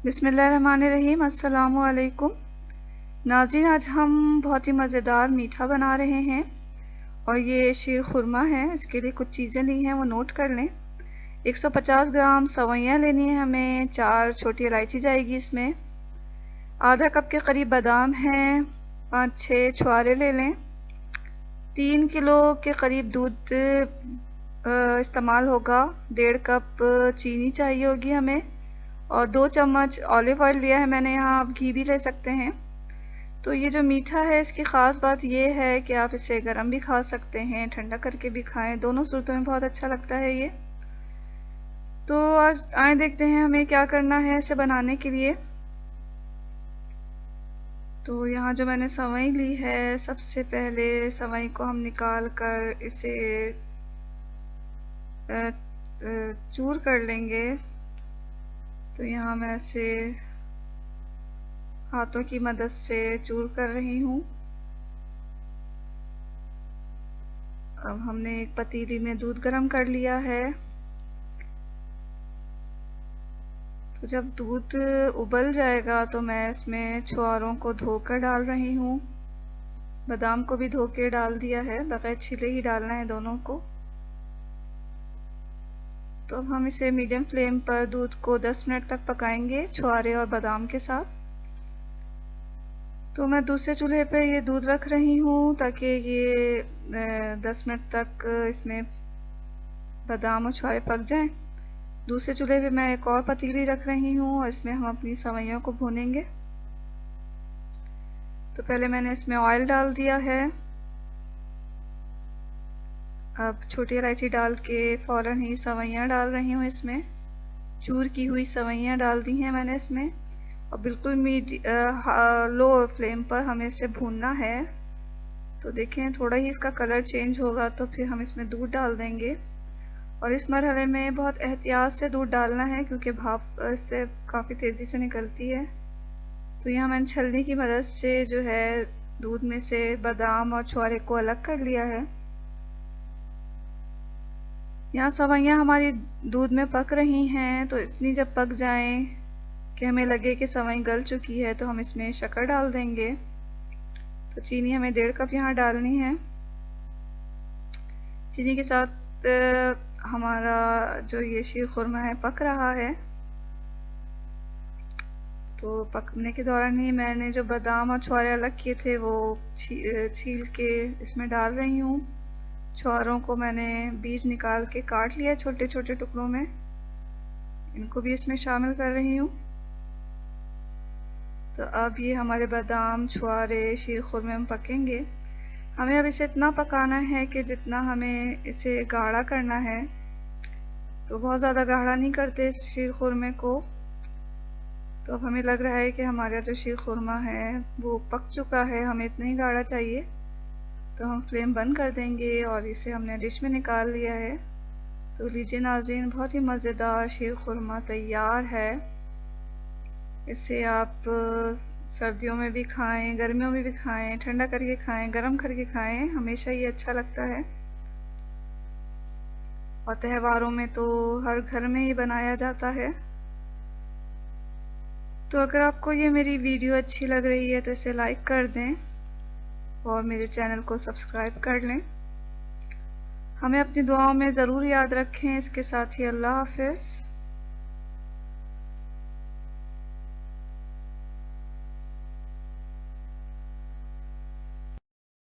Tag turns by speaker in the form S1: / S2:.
S1: बिस्मिल्लाहिर्रहमानिर्रहीम। अस्सलामु अलैकुम नाज़रीन, आज हम बहुत ही मज़ेदार मीठा बना रहे हैं और ये शीर खुरमा है। इसके लिए कुछ चीज़ें ली हैं, वो नोट कर लें। 150 ग्राम सवैयाँ लेनी है हमें, 4 छोटी इलायची जाएगी इसमें, आधा कप के करीब बादाम हैं, 5-6 छुहारे ले लें, 3 किलो के करीब दूध इस्तेमाल होगा, 1.5 कप चीनी चाहिए होगी हमें और 2 चम्मच ऑलिव ऑयल लिया है मैंने यहाँ, आप घी भी ले सकते हैं। तो ये जो मीठा है इसकी ख़ास बात ये है कि आप इसे गर्म भी खा सकते हैं, ठंडा करके भी खाएं, दोनों सूरतों में बहुत अच्छा लगता है ये। तो आज आए देखते हैं हमें क्या करना है इसे बनाने के लिए। तो यहाँ जो मैंने सवई ली है, सबसे पहले सवई को हम निकाल कर इसे चूर कर लेंगे। तो यहाँ मैं इसे हाथों की मदद से चूर कर रही हूँ। अब हमने एक पतीली में दूध गर्म कर लिया है। तो जब दूध उबल जाएगा तो मैं इसमें छुहारों को धोकर डाल रही हूँ, बादाम को भी धो के डाल दिया है, बगैर छिले ही डालना है दोनों को। तो अब हम इसे मीडियम फ्लेम पर दूध को 10 मिनट तक पकाएंगे छुहारे और बादाम के साथ। तो मैं दूसरे चूल्हे पे ये दूध रख रही हूँ ताकि ये 10 मिनट तक इसमें बादाम और छुहारे पक जाएं। दूसरे चूल्हे पे मैं एक और पतीली रख रही हूँ और इसमें हम अपनी सवैयों को भूनेंगे। तो पहले मैंने इसमें ऑयल डाल दिया है। अब छोटी इलायची डाल के फ़ौरन ही सवैयाँ डाल रही हूँ इसमें, चूर की हुई सवैयाँ डाल दी हैं मैंने इसमें और बिल्कुल लो फ्लेम पर हमें इसे भूनना है। तो देखें थोड़ा ही इसका कलर चेंज होगा तो फिर हम इसमें दूध डाल देंगे और इस मरहले में बहुत एहतियात से दूध डालना है क्योंकि भाप इससे काफ़ी तेज़ी से निकलती है। तो यहाँ मैंने छलनी की मदद से जो है दूध में से बादाम और छुहारे को अलग कर लिया है। यहाँ सवैयाँ हमारी दूध में पक रही हैं। तो इतनी जब पक जाएं कि हमें लगे कि सवई गल चुकी है तो हम इसमें शक्कर डाल देंगे। तो चीनी हमें 1.5 कप यहाँ डालनी है। चीनी के साथ हमारा जो ये शीर खुरमा है पक रहा है। तो पकने के दौरान ही मैंने जो बादाम और छुहारे अलग किए थे वो छील के इसमें डाल रही हूँ। छुहारों को मैंने बीज निकाल के काट लिया छोटे छोटे टुकड़ों में, इनको भी इसमें शामिल कर रही हूँ। तो अब ये हमारे बादाम छुहारे शीर खुरमे में पकेंगे। हमें अब इसे इतना पकाना है कि जितना हमें इसे गाढ़ा करना है। तो बहुत ज़्यादा गाढ़ा नहीं करते इस शीर खुरमे को। तो अब हमें लग रहा है कि हमारा जो शीर खुरमा है वो पक चुका है, हमें इतना ही गाढ़ा चाहिए। तो हम फ्लेम बंद कर देंगे और इसे हमने डिश में निकाल लिया है। तो लीजिए नाज़रीन, बहुत ही मज़ेदार शीर खुरमा तैयार है। इसे आप सर्दियों में भी खाएं, गर्मियों में भी खाएं, ठंडा करके खाएं, गर्म करके खाएं, हमेशा ये अच्छा लगता है। और त्योहारों में तो हर घर में ही बनाया जाता है। तो अगर आपको ये मेरी वीडियो अच्छी लग रही है तो इसे लाइक कर दें और मेरे चैनल को सब्सक्राइब कर लें। हमें अपनी दुआओं में ज़रूर याद रखें। इसके साथ ही अल्लाह हाफ़िज़।